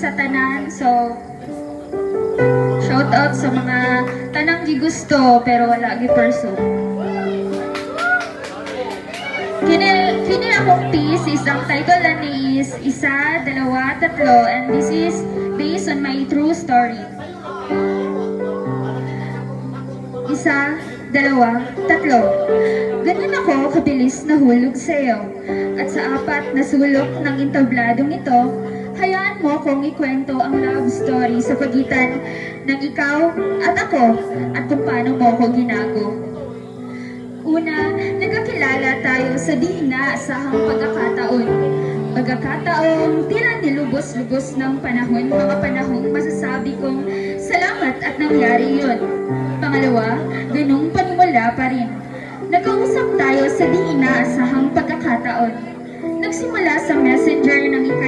sa tanan. So, shout out sa mga tanang gigusto pero wala gi-pursue. Kini akong piece is ang title ni is Isa, Dalawa, Tatlo, and this is based on my true story. Isa, dalawa, tatlo. Ganyan ako kabilis nahulog sa iyo. At sa apat na sulok ng entabladong ito, hayaan mo kong ikwento ang love story sa pagitan ng ikaw at ako at kung paano mo ako ginago. Una, nagkakilala tayo sa di inaasahang pagkakataon. Pagkakataong tila nilubos-lubos ng panahon, mga panahong masasabi kong salamat at nangyari yun. Pangalawa, ganung panimula pa rin. Nag-uusap tayo sa di inaasahang pagkakataon. Nagsimula sa messenger ng